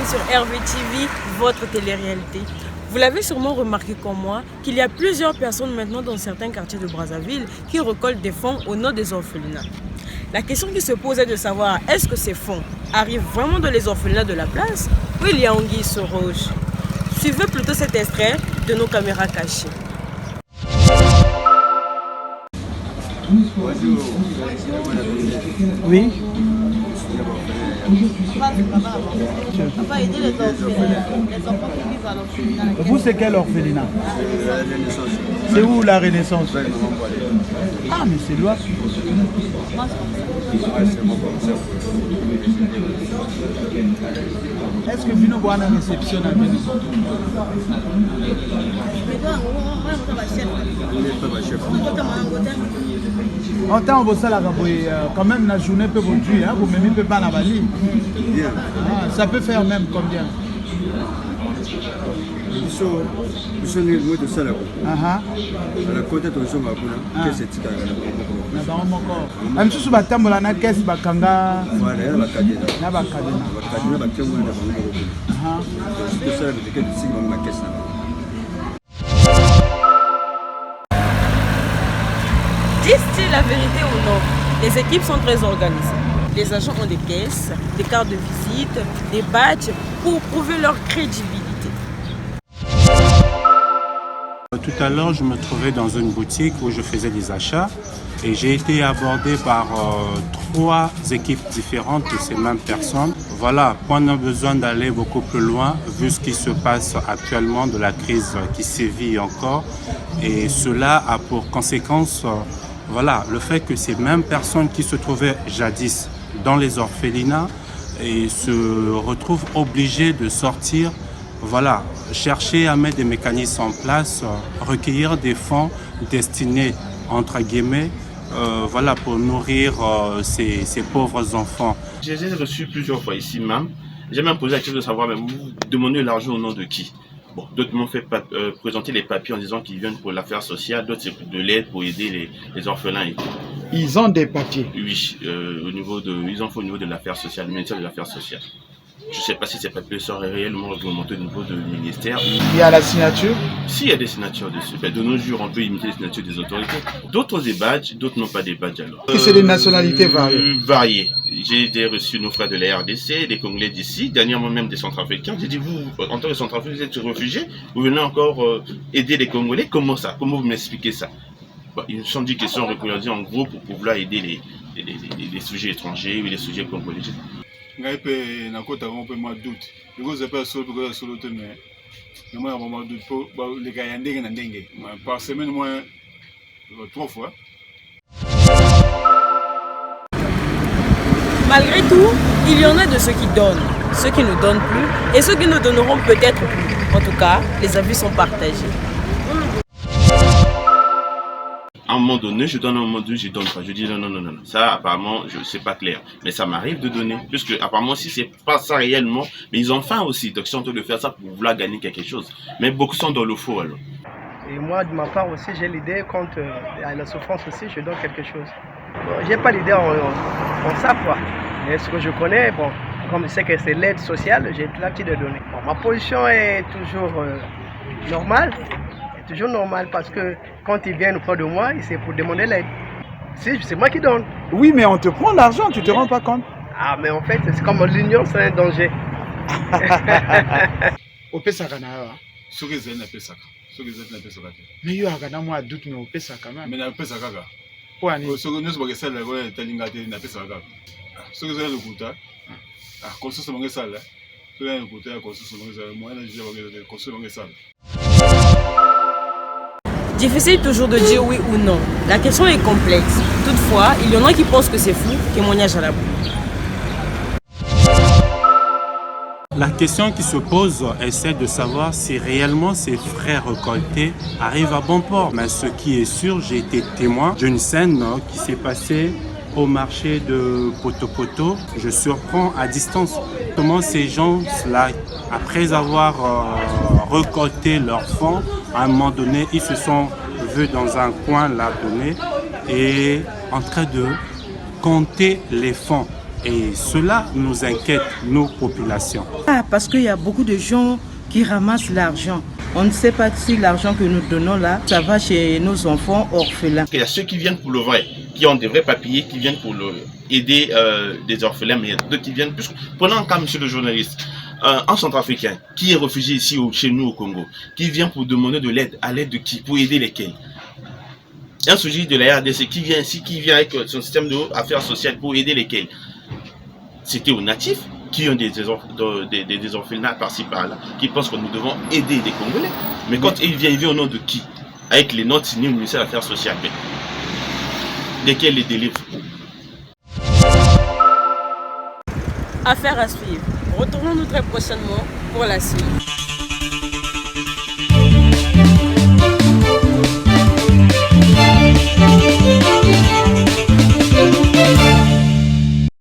sur RVTV, votre télé-réalité. Vous l'avez sûrement remarqué comme moi, qu'il y a plusieurs personnes maintenant dans certains quartiers de Brazzaville qui récoltent des fonds au nom des orphelinats. La question qui se pose est de savoir, est-ce que ces fonds arrivent vraiment dans les orphelinats de la place ou il y a anguille sous roche? Suivez plutôt cet extrait de nos caméras cachées. Oui. On va aider les enfants qui vivent à l'orphelinat. Vous, c'est quel orphelinat? C'est où la Renaissance? Ah, mais c'est loin. Est-ce que vous avez une réception à venir? En temps où ça quand même la journée peut vous tuer, vous ne pouvez pas la valider. Ça peut faire même combien? Disent-ils la vérité ou non? Les équipes sont très organisées. Les agents ont des caisses, des cartes de visite, des badges pour prouver leur crédibilité. Tout à l'heure, je me trouvais dans une boutique où je faisais des achats et j'ai été abordé par 3 équipes différentes de ces mêmes personnes. Voilà, on a besoin d'aller beaucoup plus loin vu ce qui se passe actuellement de la crise qui sévit encore. Et cela a pour conséquence voilà, le fait que ces mêmes personnes qui se trouvaient jadis dans les orphelinats et se retrouvent obligées de sortir, voilà, chercher à mettre des mécanismes en place, recueillir des fonds destinés, entre guillemets, voilà, pour nourrir ces pauvres enfants. Je les ai reçus plusieurs fois ici même. J'ai même posé la question de savoir, mais vous demandez l'argent au nom de qui? Bon, d'autres m'ont fait présenter les papiers en disant qu'ils viennent pour l'affaire sociale, d'autres c'est de l'aide pour aider les orphelins et tout. Ils ont des papiers? Oui, ils en font au niveau de l'affaire sociale, le ministère de l'affaire sociale. Je ne sais pas si ces papiers sont réellement réglementés au niveau du ministère. Il y a la signature? Si, il y a des signatures dessus. Ben, de nos jours, on peut imiter les signatures des autorités. D'autres ont des badges, d'autres n'ont pas des badges alors. C'est des nationalités variées? Variées. J'ai reçu nos frères de la RDC, des Congolais d'ici, dernièrement même des Centrafricains. J'ai dit, vous, en tant que Centrafricains, vous êtes réfugiés, vous venez encore aider les Congolais. Comment ça? Comment vous m'expliquez ça? Bon, ils me sont dit qu'ils sont reconnus en gros pour pouvoir aider les sujets étrangers ou les sujets congolais. Ngai pe nakota mo pe ma doute because je pas solo parce que solo te mais moi ma doute pour les gars y ndenge na ndenge par semaine moi 3 fois. Malgré tout, il y en a de ceux qui donnent, ceux qui ne donnent plus et ceux qui ne donneront peut-être plus. En tout cas, les avis sont partagés. À un moment donné, je donne, à un moment donné, je donne pas. Je dis non. Ça, apparemment, c'est pas clair. Mais ça m'arrive de donner. Puisque, apparemment, si c'est pas ça réellement, mais ils ont faim aussi. Donc, ils sont en train de faire ça pour vouloir gagner quelque chose. Mais beaucoup sont dans le faux, alors. Et moi, de ma part aussi, j'ai l'idée, quand à la souffrance aussi, je donne quelque chose. Bon, j'ai pas l'idée en ça, quoi. Mais ce que je connais, bon, comme je sais que c'est l'aide sociale, j'ai l'habitude de donner. Bon, ma position est toujours normale. Toujours normal parce que quand ils viennent auprès de moi, c'est pour demander l'aide. C'est moi qui donne. Oui, mais on te prend l'argent, tu te rends pas compte? Ah, mais en fait, c'est comme l'union, c'est un danger. Au Pesaka na Ce que c'est na Pesaka. Ce que c'est na Pesaka. mais yo agana moi doute mais au Pesaka même. Mais na Pesaka. Pour aller. Ce que nous sommes ça là, ouais, talinga te na Pesaka. Ce que c'est le kuta. Ah, comme ça c'est ça là. Ce que c'est le kuta, comme ça c'est ça. Moi, je vais comme ça. Difficile toujours de dire oui ou non. La question est complexe. Toutefois, il y en a qui pensent que c'est fou, témoignage à la bouche. La question qui se pose est celle de savoir si réellement ces frais récoltés arrivent à bon port. Mais ce qui est sûr, j'ai été témoin d'une scène qui s'est passée au marché de Poto. Je surprends à distance comment ces gens-là, après avoir récolté leurs fonds, à un moment donné, ils se sont vus dans un coin là donné et en train de compter les fonds. Et cela nous inquiète, nos populations. Parce qu'il y a beaucoup de gens qui ramassent l'argent. On ne sait pas si l'argent que nous donnons là, ça va chez nos enfants orphelins. Il y a ceux qui viennent pour le vrai, qui ont des vrais papiers, qui viennent pour aider des orphelins, mais il y a d'autres qui viennent plus. Prenons un cas, monsieur le journaliste, un centrafricain qui est réfugié ici chez nous au Congo, qui vient pour demander de l'aide. À l'aide de qui? Pour aider lesquels? Un sujet de la RDC qui vient ici, qui vient avec son système d'affaires sociales pour aider lesquels? C'était aux natifs qui ont des orphelinats par-ci par-là, qui pensent que nous devons aider les Congolais. Mais quand il vient au nom de qui? Avec les notes signées au ministère des Affaires sociales. Lesquels les délivrent? Affaire à suivre. Retrouvons-nous très prochainement pour la suite.